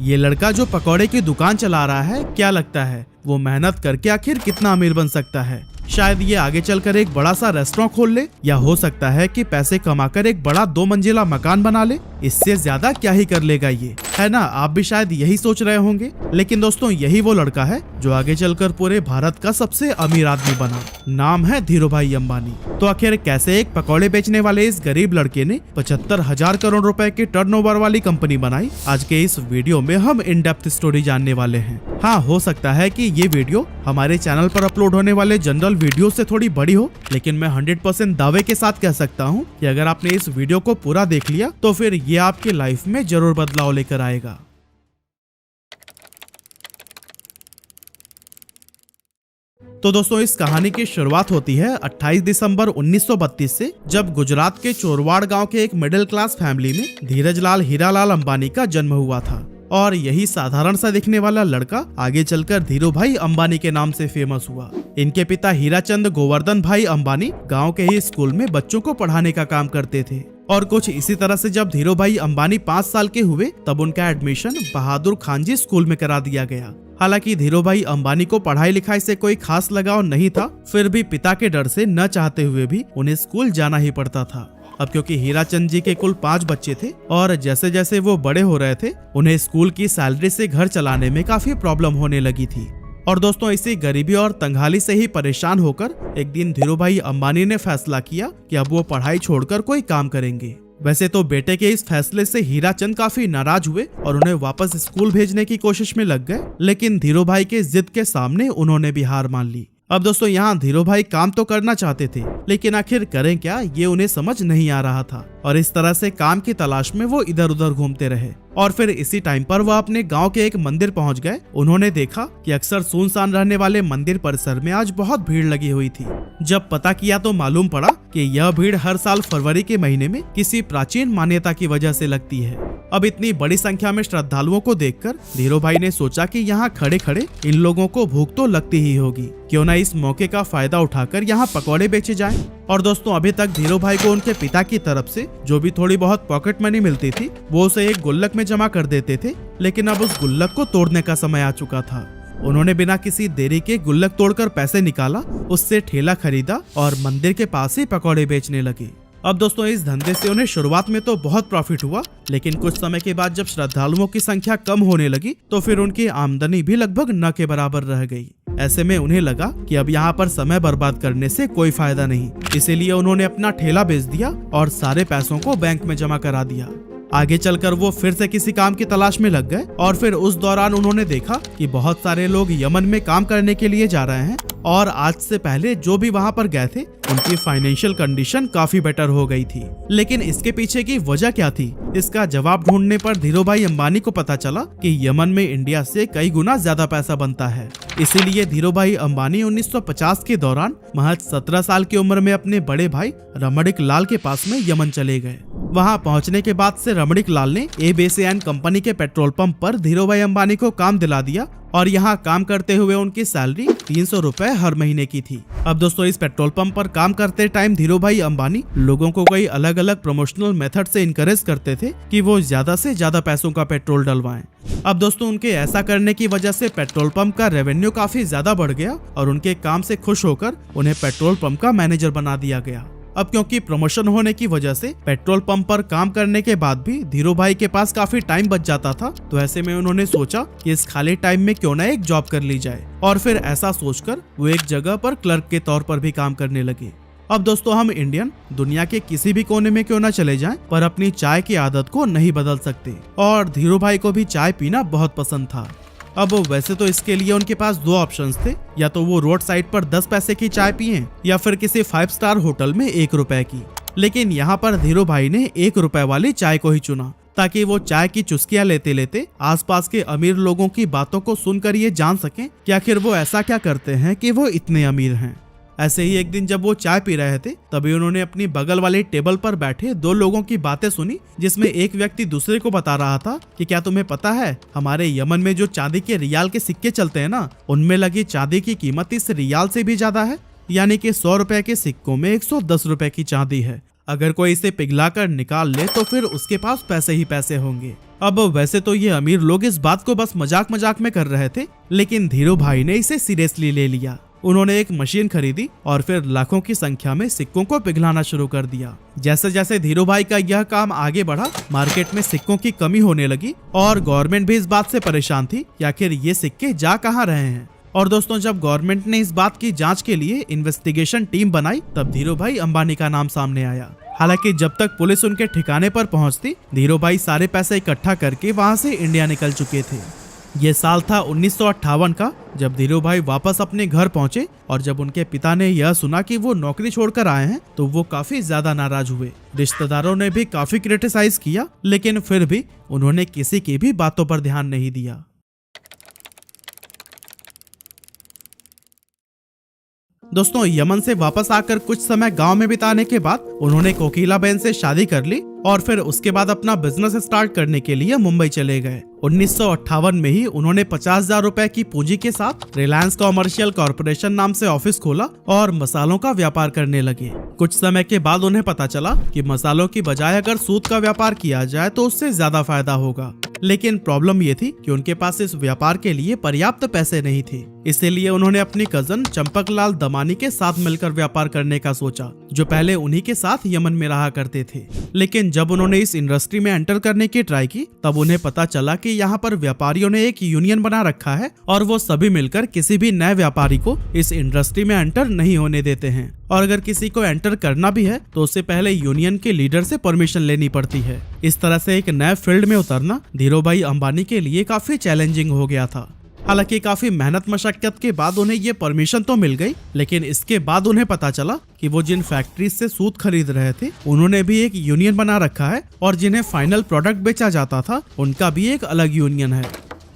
ये लड़का जो पकौड़े की दुकान चला रहा है, क्या लगता है वो मेहनत करके आखिर कितना अमीर बन सकता है? शायद ये आगे चलकर एक बड़ा सा रेस्टोरेंट खोल ले, या हो सकता है कि पैसे कमाकर एक बड़ा 2 मंजिला मकान बना ले। इससे ज्यादा क्या ही कर लेगा ये, है ना? आप भी शायद यही सोच रहे होंगे। लेकिन दोस्तों, यही वो लड़का है जो आगे चलकर पूरे भारत का सबसे अमीर आदमी बना। नाम है धीरूभाई अंबानी। तो आखिर कैसे एक पकौड़े बेचने वाले इस गरीब लड़के ने 75,000 करोड़ रुपए की टर्नओवर वाली कंपनी बनाई? आज के इस वीडियो में हम इन डेप्थ स्टोरी जानने वाले हैं। हाँ, हो सकता है कि ये वीडियो हमारे चैनल पर अपलोड होने वाले जनरल वीडियो से थोड़ी बड़ी हो, लेकिन मैं 100% दावे के साथ कह सकता हूँ कि अगर आपने इस वीडियो को पूरा देख लिया तो फिर ये आपकी लाइफ में जरूर बदलाव लेकर आएगा। तो दोस्तों, इस कहानी की शुरुआत होती है 28 दिसंबर 1932 से, जब गुजरात के चोरवाड़ गांव के एक मिडिल क्लास फैमिली में धीरजलाल हीरालाल अंबानी का जन्म हुआ था। और यही साधारण सा दिखने वाला लड़का आगे चलकर धीरूभाई अंबानी के नाम से फेमस हुआ। इनके पिता हीराचंद गोवर्धन भाई अंबानी गांव के ही स्कूल में बच्चों को पढ़ाने का काम करते थे। और कुछ इसी तरह से जब धीरूभाई अंबानी 5 साल के हुए, तब उनका एडमिशन बहादुर खानजी स्कूल में करा दिया गया। हालांकि धीरूभाई अंबानी को पढ़ाई लिखाई से कोई खास लगाव नहीं था, फिर भी पिता के डर से न चाहते हुए भी उन्हें स्कूल जाना ही पड़ता था। अब क्योंकि हीराचंद जी के कुल 5 बच्चे थे और जैसे जैसे वो बड़े हो रहे थे, उन्हें स्कूल की सैलरी से घर चलाने में काफी प्रॉब्लम होने लगी थी। और दोस्तों, इसी गरीबी और तंगहाली से ही परेशान होकर एक दिन धीरूभाई अंबानी ने फैसला किया कि अब वो पढ़ाई छोड़कर कोई काम करेंगे। वैसे तो बेटे के इस फैसले से हीराचंद काफी नाराज हुए और उन्हें वापस स्कूल भेजने की कोशिश में लग गए, लेकिन धीरूभाई के जिद के सामने उन्होंने भी हार मान ली। अब दोस्तों, यहाँ धीरूभाई काम तो करना चाहते थे, लेकिन आखिर करें क्या, ये उन्हें समझ नहीं आ रहा था। और इस तरह से काम की तलाश में वो इधर उधर घूमते रहे। और फिर इसी टाइम पर वह अपने गांव के एक मंदिर पहुंच गए। उन्होंने देखा कि अक्सर सुनसान रहने वाले मंदिर परिसर में आज बहुत भीड़ लगी हुई थी। जब पता किया तो मालूम पड़ा कि यह भीड़ हर साल फरवरी के महीने में किसी प्राचीन मान्यता की वजह से लगती है। अब इतनी बड़ी संख्या में श्रद्धालुओं को देखकर धीरूभाई ने सोचा कि यहाँ खड़े खड़े इन लोगों को भूख तो लगती ही होगी, क्यों ना इस मौके का फायदा उठाकर यहाँ पकौड़े बेचे जाएं। और दोस्तों, अभी तक धीरूभाई को उनके पिता की तरफ से जो भी थोड़ी बहुत पॉकेट मनी मिलती थी, वो उसे एक गुल्लक में जमा कर देते थे। लेकिन अब उस गुल्लक को तोड़ने का समय आ चुका था। उन्होंने बिना किसी देरी के गुल्लक तोड़कर पैसे निकाला, उससे ठेला खरीदा और मंदिर के पास ही पकौड़े बेचने लगे। अब दोस्तों, इस धंधे से उन्हें शुरुआत में तो बहुत प्रॉफिट हुआ, लेकिन कुछ समय के बाद जब श्रद्धालुओं की संख्या कम होने लगी तो फिर उनकी आमदनी भी लगभग न के बराबर रह गई। ऐसे में उन्हें लगा कि अब यहाँ पर समय बर्बाद करने से कोई फायदा नहीं, इसीलिए उन्होंने अपना ठेला बेच दिया और सारे पैसों को बैंक में जमा करा दिया। आगे चलकर वो फिर से किसी काम की तलाश में लग गए और फिर उस दौरान उन्होंने देखा कि बहुत सारे लोग यमन में काम करने के लिए जा रहे हैं और आज से पहले जो भी वहां पर गए थे उनकी फाइनेंशियल कंडीशन काफी बेटर हो गई थी। लेकिन इसके पीछे की वजह क्या थी, इसका जवाब ढूंढने पर धीरूभाई अंबानी को पता चला कि यमन में इंडिया से कई गुना ज्यादा पैसा बनता है। इसीलिए धीरूभाई अंबानी 1950 के दौरान महज 17 साल की उम्र में अपने बड़े भाई रमणिक लाल के पास में यमन चले गए। वहां पहुंचने के बाद से रमणिक लाल ने एबीसी कंपनी के पेट्रोल पंप पर धीरूभाई अंबानी को काम दिला दिया और यहाँ काम करते हुए उनकी सैलरी 300 रुपए हर महीने की थी। अब दोस्तों, इस पेट्रोल पंप पर काम करते टाइम धीरूभाई अंबानी लोगों को कई अलग अलग प्रमोशनल मेथड से इनकरेज करते थे कि वो ज्यादा से ज्यादा पैसों का पेट्रोल डलवाएं। अब दोस्तों, उनके ऐसा करने की वजह से पेट्रोल पंप का रेवेन्यू काफी ज्यादा बढ़ गया और उनके काम से खुश होकर उन्हें पेट्रोल पंप का मैनेजर बना दिया गया। अब क्योंकि प्रमोशन होने की वजह से पेट्रोल पंप पर काम करने के बाद भी धीरूभाई के पास काफी टाइम बच जाता था, तो ऐसे में उन्होंने सोचा कि इस खाली टाइम में क्यों ना एक जॉब कर ली जाए। और फिर ऐसा सोचकर वो एक जगह पर क्लर्क के तौर पर भी काम करने लगे। अब दोस्तों, हम इंडियन दुनिया के किसी भी कोने में क्यों ना चले जाएं, पर अपनी चाय की आदत को नहीं बदल सकते। और धीरूभाई को भी चाय पीना बहुत पसंद था। अब वैसे तो इसके लिए उनके पास 2 ऑप्शंस थे, या तो वो रोड साइड पर 10 पैसे की चाय पिए या फिर किसी 5 स्टार होटल में 1 रुपए की। लेकिन यहाँ पर धीरूभाई ने 1 रुपए वाली चाय को ही चुना, ताकि वो चाय की चुस्कियां लेते लेते आसपास के अमीर लोगों की बातों को सुनकर ये जान सकें कि आखिर वो ऐसा क्या करते हैं कि वो इतने अमीर हैं। ऐसे ही एक दिन जब वो चाय पी रहे थे, तभी उन्होंने अपनी बगल वाली टेबल पर बैठे 2 लोगों की बातें सुनी, जिसमें एक व्यक्ति दूसरे को बता रहा था कि क्या तुम्हें पता है, हमारे यमन में जो चांदी के रियाल के सिक्के चलते हैं ना, उनमें लगी चांदी की कीमत इस रियाल से भी ज्यादा है। यानी कि 100 रुपए के सिक्कों में 110 रुपए की चांदी है। अगर कोई इसे पिघलाकर निकाल ले तो फिर उसके पास पैसे ही पैसे होंगे। अब वैसे तो ये अमीर लोग इस बात को बस मजाक मजाक में कर रहे थे, लेकिन धीरू भाई ने इसे सीरियसली ले लिया। उन्होंने एक मशीन खरीदी और फिर लाखों की संख्या में सिक्कों को पिघलाना शुरू कर दिया। जैसे जैसे धीरू भाई का यह काम आगे बढ़ा, मार्केट में सिक्कों की कमी होने लगी और गवर्नमेंट भी इस बात से परेशान थी कि आखिर ये सिक्के जा कहाँ रहे हैं। और दोस्तों, जब गवर्नमेंट ने इस बात की जांच के लिए इन्वेस्टिगेशन टीम बनाई, तब धीरू भाई अंबानी का नाम सामने आया। हालांकि जब तक पुलिस उनके ठिकाने पर पहुंचती, धीरू भाई सारे पैसे इकट्ठा करके वहां से इंडिया निकल चुके थे। ये साल था 1958 का, जब धीरू भाई वापस अपने घर पहुंचे और जब उनके पिता ने यह सुना कि वो नौकरी छोड़कर आए हैं, तो वो काफी ज्यादा नाराज हुए। रिश्तेदारों ने भी काफी क्रिटिसाइज किया, लेकिन फिर भी उन्होंने किसी की भी बातों पर ध्यान नहीं दिया। दोस्तों, यमन से वापस आकर कुछ समय गांव में बिताने के बाद उन्होंने कोकिला बहन से शादी कर ली और फिर उसके बाद अपना बिजनेस स्टार्ट करने के लिए मुंबई चले गए। 1958 में ही उन्होंने 50,000 रुपए की पूंजी के साथ रिलायंस कॉमर्शियल कॉर्पोरेशन नाम से ऑफिस खोला और मसालों का व्यापार करने लगे। कुछ समय के बाद उन्हें पता चला कि मसालों की बजाय अगर सूत का व्यापार किया जाए तो उससे ज्यादा फायदा होगा, लेकिन प्रॉब्लम ये थी कि उनके पास इस व्यापार के लिए पर्याप्त पैसे नहीं थे। इसीलिए उन्होंने अपनी कजन चंपकलाल दमानी के साथ मिलकर व्यापार करने का सोचा, जो पहले उन्हीं के साथ यमन में रहा करते थे। लेकिन जब उन्होंने इस इंडस्ट्री में एंटर करने की ट्राई की, तब उन्हें पता चला कि यहाँ पर व्यापारियों ने एक यूनियन बना रखा है और वो सभी मिलकर किसी भी नए व्यापारी को इस इंडस्ट्री में एंटर नहीं होने देते हैं। और अगर किसी को एंटर करना भी है तो उससे पहले यूनियन के लीडर से परमिशन लेनी पड़ती है। इस तरह से एक नए फील्ड में उतरना धीरू भाई अंबानी के लिए काफी चैलेंजिंग हो गया था। हालांकि काफी मेहनत मशक्कत के बाद उन्हें ये परमिशन तो मिल गई, लेकिन इसके बाद उन्हें पता चला कि वो जिन फैक्ट्रीज से सूत खरीद रहे थे, उन्होंने भी एक यूनियन बना रखा है और जिन्हें फाइनल प्रोडक्ट बेचा जाता था, उनका भी एक अलग यूनियन है।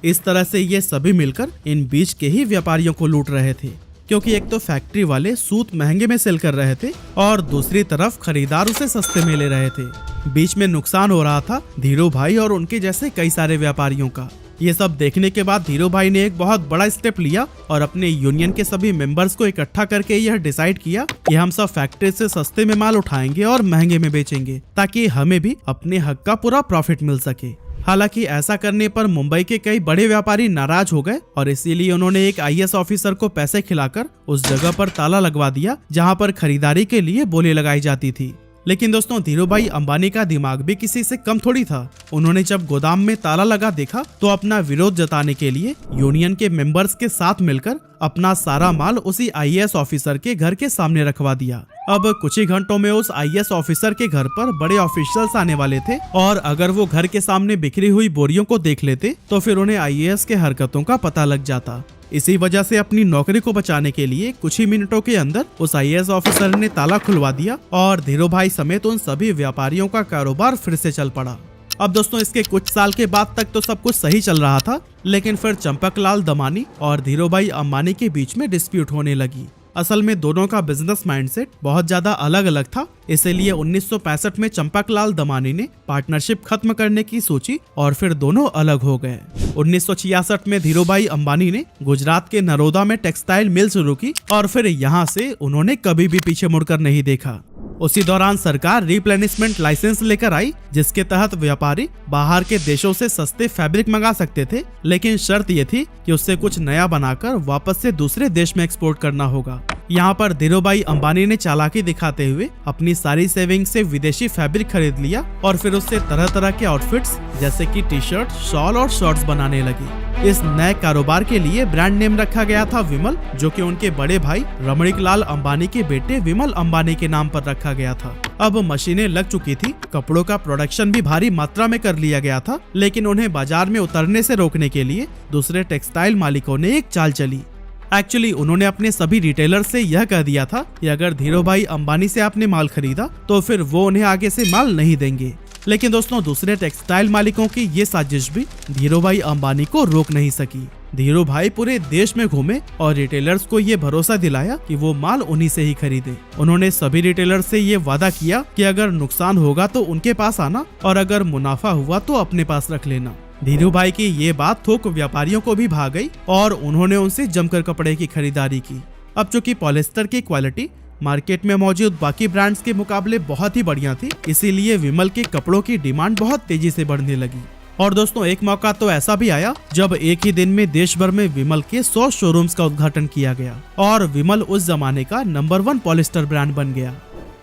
इस तरह से ये सभी मिलकर इन बीच के ही व्यापारियों को लूट रहे थे, क्योंकि एक तो फैक्ट्री वाले सूत महंगे में सेल कर रहे थे और दूसरी तरफ खरीदार उसे सस्ते में ले रहे थे। बीच में नुकसान हो रहा था धीरू भाई और उनके जैसे कई सारे व्यापारियों का। ये सब देखने के बाद धीरू भाई ने एक बहुत बड़ा स्टेप लिया और अपने यूनियन के सभी मेंबर्स को इकट्ठा करके यह डिसाइड किया कि हम सब फैक्ट्री से सस्ते में माल उठाएंगे और महंगे में बेचेंगे, ताकि हमें भी अपने हक का पूरा प्रॉफिट मिल सके। हालांकि ऐसा करने पर मुंबई के कई बड़े व्यापारी नाराज हो गए और इसीलिए उन्होंने एक IAS ऑफिसर को पैसे खिलाकर उस जगह पर ताला लगवा दिया जहां पर खरीदारी के लिए बोली लगाई जाती थी। लेकिन दोस्तों, धीरू भाई अंबानी का दिमाग भी किसी से कम थोड़ी था। उन्होंने जब गोदाम में ताला लगा देखा तो अपना विरोध जताने के लिए यूनियन के मेंबर्स के साथ मिलकर अपना सारा माल उसी IAS ऑफिसर के घर के सामने रखवा दिया। अब कुछ ही घंटों में उस IAS ऑफिसर के घर पर बड़े ऑफिशियल्स आने वाले थे और अगर वो घर के सामने बिखरी हुई बोरियों को देख लेते तो फिर उन्हें IAS के हरकतों का पता लग जाता। इसी वजह से अपनी नौकरी को बचाने के लिए कुछ ही मिनटों के अंदर उस IAS ऑफिसर ने ताला खुलवा दिया और धीरू भाई समेत उन सभी व्यापारियों का कारोबार फिर से चल पड़ा। अब दोस्तों, इसके कुछ साल के बाद तक तो सब कुछ सही चल रहा था, लेकिन फिर चंपकलाल दमानी और धीरू भाई अंबानी के बीच में डिस्प्यूट होने लगी। असल में दोनों का बिजनेस माइंडसेट बहुत ज्यादा अलग अलग था, इसलिए 1965 में चंपकलाल दमानी ने पार्टनरशिप खत्म करने की सोची और फिर दोनों अलग हो गए। 1966 में धीरू भाई अंबानी ने गुजरात के नरोदा में टेक्सटाइल मिल शुरू की और फिर यहाँ से उन्होंने कभी भी पीछे मुड़कर नहीं देखा। उसी दौरान सरकार रिप्लेनिशमेंट लाइसेंस लेकर आई, जिसके तहत व्यापारी बाहर के देशों से सस्ते फैब्रिक मंगा सकते थे, लेकिन शर्त ये थी कि उससे कुछ नया बनाकर वापस से दूसरे देश में एक्सपोर्ट करना होगा। यहाँ पर धीरू भाई अंबानी ने चालाकी दिखाते हुए अपनी सारी सेविंग से विदेशी फैब्रिक खरीद लिया और फिर उससे तरह तरह के आउटफिट्स जैसे कि टी-शर्ट, शॉल और शॉर्ट्स बनाने लगी। इस नए कारोबार के लिए ब्रांड नेम रखा गया था विमल, जो कि उनके बड़े भाई रमणीकलाल अंबानी के बेटे विमल अंबानी के नाम पर रखा गया था। अब मशीनें लग चुकी थी, कपड़ों का प्रोडक्शन भी भारी मात्रा में कर लिया गया था, लेकिन उन्हें बाजार में उतरने से रोकने के लिए दूसरे टेक्सटाइल मालिकों ने एक चाल चली। एक्चुअली उन्होंने अपने सभी रिटेलर से यह कह दिया था कि अगर धीरू भाई अंबानी से आपने माल खरीदा तो फिर वो उन्हें आगे से माल नहीं देंगे। लेकिन दोस्तों, दूसरे टेक्सटाइल मालिकों की ये साजिश भी धीरू भाई अंबानी को रोक नहीं सकी। धीरू भाई पूरे देश में घूमे और रिटेलर्स को ये भरोसा दिलाया कि वो माल उन्हीं से ही खरीदे। उन्होंने सभी रिटेलर्स से ये वादा किया कि अगर नुकसान होगा तो उनके पास आना और अगर मुनाफा हुआ तो अपने पास रख लेना। धीरू भाई की ये बात थोक व्यापारियों को भी भा गई और उन्होंने उनसे जमकर कपड़े की खरीदारी की। अब चूंकि पॉलिस्टर की क्वालिटी मार्केट में मौजूद बाकी ब्रांड्स के मुकाबले बहुत ही बढ़िया थी, इसीलिए विमल के कपड़ों की डिमांड बहुत तेजी से बढ़ने लगी। और दोस्तों एक मौका तो ऐसा भी आया जब एक ही दिन में देश भर में विमल के 100 शोरूम्स का उद्घाटन किया गया और विमल उस जमाने का नंबर 1 पॉलिस्टर ब्रांड बन गया।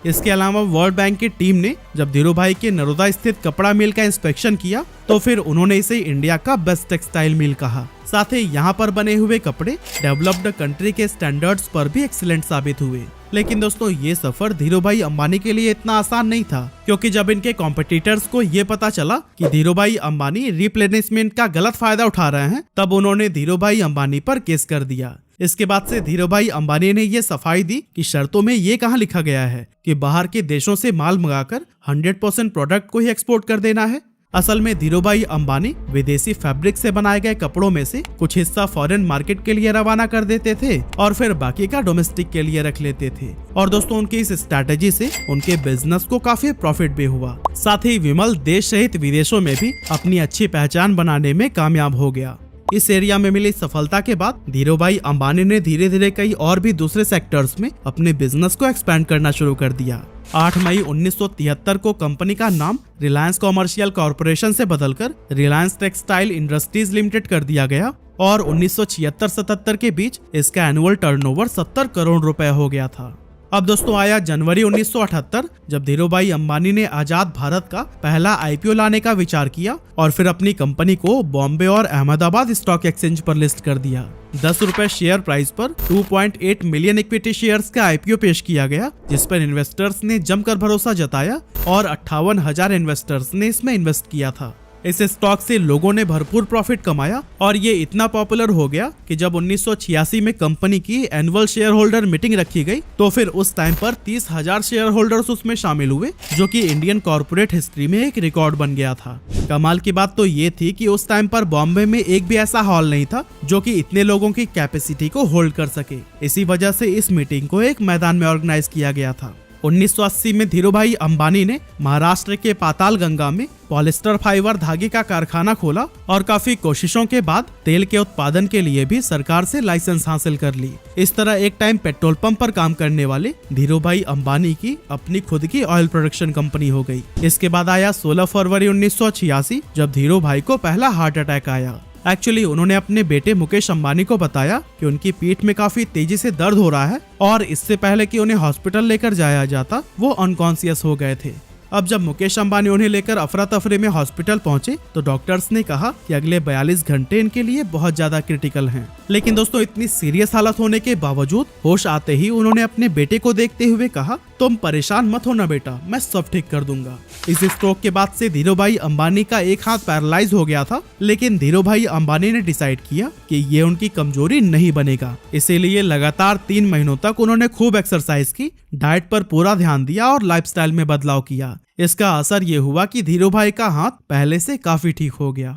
इसके अलावा वर्ल्ड बैंक की टीम ने जब धीरू भाई के नरोदा स्थित कपड़ा मिल का इंस्पेक्शन किया तो फिर उन्होंने इसे इंडिया का बेस्ट टेक्सटाइल मिल कहा। साथ ही यहाँ पर बने हुए कपड़े डेवलप्ड कंट्री के स्टैंडर्ड्स पर भी एक्सीलेंट साबित हुए। लेकिन दोस्तों ये सफर धीरू भाई अंबानी के लिए इतना आसान नहीं था, क्योंकि जब इनके कॉम्पिटिटर्स को ये पता चला कि धीरू भाई अंबानी रिप्लेनिशमेंट का गलत फायदा उठा रहे हैं, तब उन्होंने धीरू भाई अंबानी पर केस कर दिया। इसके बाद से धीरू भाई अंबानी ने ये सफाई दी कि शर्तों में ये कहाँ लिखा गया है कि बाहर के देशों से माल मंगाकर 100% प्रोडक्ट को ही एक्सपोर्ट कर देना है। असल में धीरू भाई अंबानी विदेशी फैब्रिक से बनाए गए कपड़ों में से कुछ हिस्सा फॉरेन मार्केट के लिए रवाना कर देते थे और फिर बाकी का डोमेस्टिक के लिए रख लेते थे। और दोस्तों उनकी इस स्ट्रैटेजी से उनके बिजनेस को काफी प्रॉफिट भी हुआ। साथ ही विमल देश सहित विदेशों में भी अपनी अच्छी पहचान बनाने में कामयाब हो गया। इस एरिया में मिली सफलता के बाद धीरू भाई अंबानी ने धीरे धीरे कई और भी दूसरे सेक्टर्स में अपने बिजनेस को एक्सपैंड करना शुरू कर दिया। 8 मई 1973 को कंपनी का नाम रिलायंस कॉमर्शियल कॉरपोरेशन से बदलकर रिलायंस टेक्सटाइल इंडस्ट्रीज लिमिटेड कर दिया गया और 1976-77 के बीच इसका एनुअल टर्नओवर 70 करोड़ रुपए हो गया था। अब दोस्तों आया जनवरी 1978, जब धीरू भाई अंबानी ने आजाद भारत का पहला आईपीओ लाने का विचार किया और फिर अपनी कंपनी को बॉम्बे और अहमदाबाद स्टॉक एक्सचेंज पर लिस्ट कर दिया। 10 रुपए शेयर प्राइस पर 2.8 मिलियन इक्विटी शेयर्स का आईपीओ पेश किया गया, जिस पर इन्वेस्टर्स ने जमकर भरोसा जताया और 58,000 इन्वेस्टर्स ने इसमें इन्वेस्ट किया था। इस स्टॉक से लोगों ने भरपूर प्रॉफिट कमाया और ये इतना पॉपुलर हो गया कि जब 1986 में कंपनी की एनुअल शेयर होल्डर मीटिंग रखी गई तो फिर उस टाइम पर 30,000 शेयर होल्डर्स उसमें शामिल हुए, जो कि इंडियन कॉर्पोरेट हिस्ट्री में एक रिकॉर्ड बन गया था। कमाल की बात तो ये थी कि उस टाइम पर बॉम्बे में एक भी ऐसा हॉल नहीं था जो कि इतने लोगों की कैपेसिटी को होल्ड कर सके। इसी वजह से इस मीटिंग को एक मैदान में ऑर्गेनाइज किया गया था। 1980 में धीरू भाई अंबानी ने महाराष्ट्र के पाताल गंगा में पॉलिस्टर फाइबर धागे का कारखाना खोला और काफी कोशिशों के बाद तेल के उत्पादन के लिए भी सरकार से लाइसेंस हासिल कर ली। इस तरह एक टाइम पेट्रोल पंप पर काम करने वाले धीरू भाई अंबानी की अपनी खुद की ऑयल प्रोडक्शन कंपनी हो गई। इसके बाद आया 16 फरवरी 1986, जब धीरू भाई को पहला हार्ट अटैक आया। एक्चुअली उन्होंने अपने बेटे मुकेश अंबानी को बताया कि उनकी पीठ में काफी तेजी से दर्द हो रहा है और इससे पहले कि उन्हें हॉस्पिटल लेकर जाया जाता वो अनकॉन्शियस हो गए थे। अब जब मुकेश अंबानी उन्हें लेकर अफरा तफरी में हॉस्पिटल पहुंचे तो डॉक्टर्स ने कहा कि अगले 42 घंटे इनके लिए बहुत ज्यादा क्रिटिकल हैं। लेकिन दोस्तों इतनी सीरियस हालत होने के बावजूद होश आते ही उन्होंने अपने बेटे को देखते हुए कहा, तुम परेशान मत होना बेटा, मैं सब ठीक कर दूंगा। इस स्ट्रोक के बाद से धीरू भाई अंबानी का एक हाथ पैरालाइज हो गया था, लेकिन धीरू भाई अंबानी ने डिसाइड किया कि ये उनकी कमजोरी नहीं बनेगा। इसीलिए लगातार 3 महीनों तक उन्होंने खूब एक्सरसाइज की, डाइट पर पूरा ध्यान दिया और लाइफस्टाइल में बदलाव किया। इसका असर ये हुआ कि धीरू भाई का हाथ पहले से काफी ठीक हो गया।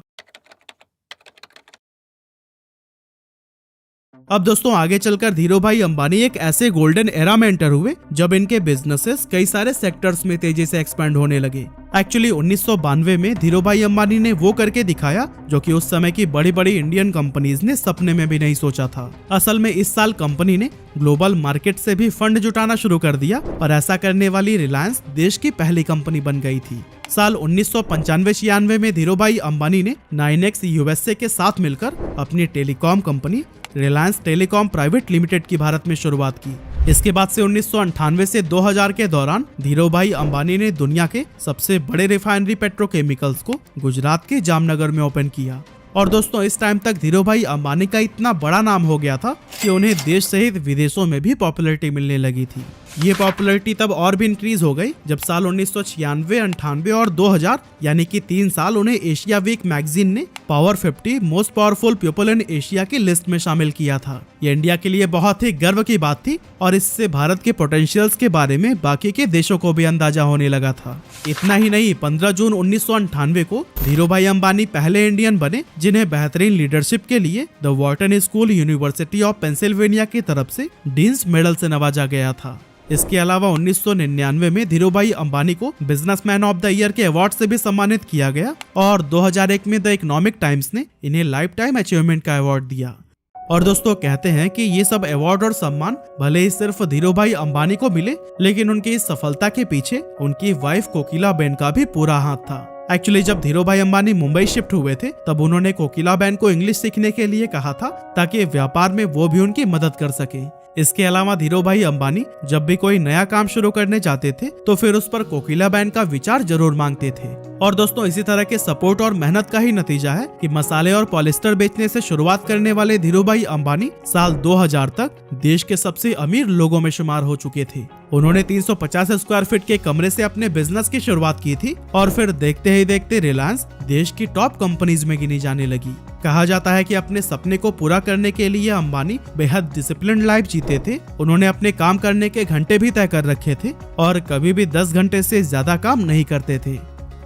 अब दोस्तों आगे चलकर धीरू भाई अंबानी एक ऐसे गोल्डन एरा में एंटर हुए जब इनके बिजनेसेस कई सारे सेक्टर्स में तेजी से एक्सपेंड होने लगे। एक्चुअली 1992 में धीरू भाई अंबानी ने वो करके दिखाया जो कि उस समय की बड़ी बड़ी इंडियन कंपनीज ने सपने में भी नहीं सोचा था। असल में इस साल कंपनी ने ग्लोबल मार्केट से भी फंड जुटाना शुरू कर दिया और ऐसा करने वाली रिलायंस देश की पहली कंपनी बन गई थी। साल 1995-96 में धीरू भाई अंबानी ने 9X यूएसए के साथ मिलकर अपनी telecom company Reliance telecom private limited की भारत में शुरुआत की। इसके बाद से 1998 से 2000 के दौरान धीरू भाई अंबानी ने दुनिया के सबसे बड़े रिफाइनरी पेट्रोकेमिकल्स को गुजरात के जामनगर में ओपन किया। और दोस्तों इस टाइम तक धीरू भाई अंबानी का इतना बड़ा नाम हो गया था कि उन्हें देश सहित विदेशों में भी पॉपुलैरिटी मिलने लगी थी। ये पॉपुलैरिटी तब और भी इंक्रीज हो गई जब साल 1996, 98 और 2000 यानी कि 3 साल उन्हें एशिया वीक मैगजीन ने power 50 most powerful people in Asia की लिस्ट में शामिल किया था। ये इंडिया के लिए बहुत ही गर्व की बात थी और इससे भारत के पोटेंशियल्स के बारे में बाकी के देशों को भी अंदाजा होने लगा था। इतना ही नहीं, 15 जून 1998 को धीरू भाई अंबानी पहले इंडियन बने जिन्हें बेहतरीन लीडरशिप के लिए the Wharton school university of Pennsylvania की तरफ से डीन्स मेडल से नवाजा गया था। इसके अलावा 1999 में धीरू भाई अंबानी को बिजनेसमैन ऑफ द ईयर के अवार्ड से भी सम्मानित किया गया और 2001 में द इकोनॉमिक टाइम्स ने इन्हें लाइफ टाइम अचीवमेंट का अवार्ड दिया। और दोस्तों कहते हैं कि ये सब अवार्ड और सम्मान भले ही सिर्फ धीरू भाई अंबानी को मिले, लेकिन उनकी इस सफलता के पीछे उनकी वाइफ कोकिला बेन का भी पूरा हाथ था। एक्चुअली जब धीरूभाई अंबानी मुंबई शिफ्ट हुए थे तब उन्होंने कोकिलाबेन को इंग्लिश सीखने के लिए कहा था ताकि व्यापार में वो भी उनकी मदद कर सके। इसके अलावा धीरूभाई अंबानी जब भी कोई नया काम शुरू करने जाते थे तो फिर उस पर कोकिलाबेन का विचार जरूर मांगते थे। और दोस्तों इसी तरह के सपोर्ट और मेहनत का ही नतीजा है कि मसाले और पॉलिस्टर बेचने से शुरुआत करने वाले धीरूभाई अंबानी साल 2000 तक देश के सबसे अमीर लोगों में शुमार हो चुके थे। उन्होंने 350 स्क्वायर फीट के कमरे से अपने बिजनेस की शुरुआत की थी और फिर देखते ही देखते रिलायंस देश की टॉप कंपनीज में गिनी जाने लगी। कहा जाता है कि अपने सपने को पूरा करने के लिए अंबानी बेहद डिसिप्लिन्ड लाइफ जीते थे। उन्होंने अपने काम करने के घंटे भी तय कर रखे थे और कभी भी 10 घंटे से ज्यादा काम नहीं करते थे।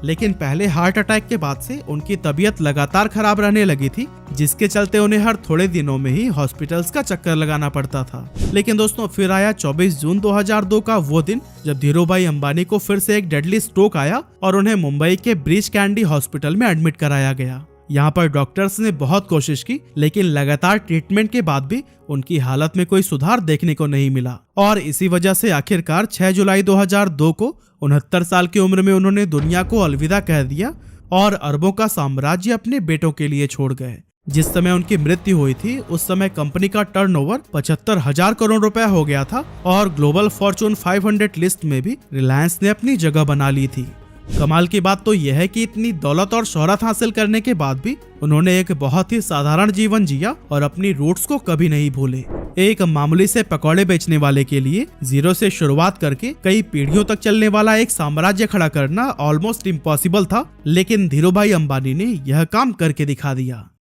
लेकिन पहले हार्ट अटैक के बाद से उनकी तबीयत लगातार खराब रहने लगी थी, जिसके चलते उन्हें हर थोड़े दिनों में ही हॉस्पिटल्स का चक्कर लगाना पड़ता था। लेकिन दोस्तों फिर आया 24 जून 2002 का वो दिन जब धीरूभाई अंबानी को फिर से एक डेडली स्ट्रोक आया और उन्हें मुंबई के ब्रीच कैंडी हॉस्पिटल में एडमिट कराया गया। यहाँ पर डॉक्टर्स ने बहुत कोशिश की लेकिन लगातार ट्रीटमेंट के बाद भी उनकी हालत में कोई सुधार देखने को नहीं मिला और इसी वजह से आखिरकार 6 जुलाई 2002 को 69 साल की उम्र में उन्होंने दुनिया को अलविदा कह दिया और अरबों का साम्राज्य अपने बेटों के लिए छोड़ गए। जिस समय उनकी मृत्यु हुई थी उस समय कंपनी का टर्नओवर 75,000 करोड़ रुपया हो गया था और ग्लोबल फॉर्चून 500 लिस्ट में भी रिलायंस ने अपनी जगह बना ली थी। कमाल की बात तो यह है कि इतनी दौलत और शोहरत हासिल करने के बाद भी उन्होंने एक बहुत ही साधारण जीवन जिया और अपनी रूट्स को कभी नहीं भूले। एक मामूली से पकौड़े बेचने वाले के लिए जीरो से शुरुआत करके कई पीढ़ियों तक चलने वाला एक साम्राज्य खड़ा करना ऑलमोस्ट इम्पॉसिबल था, लेकिन धीरूभाई अंबानी ने यह काम करके दिखा दिया।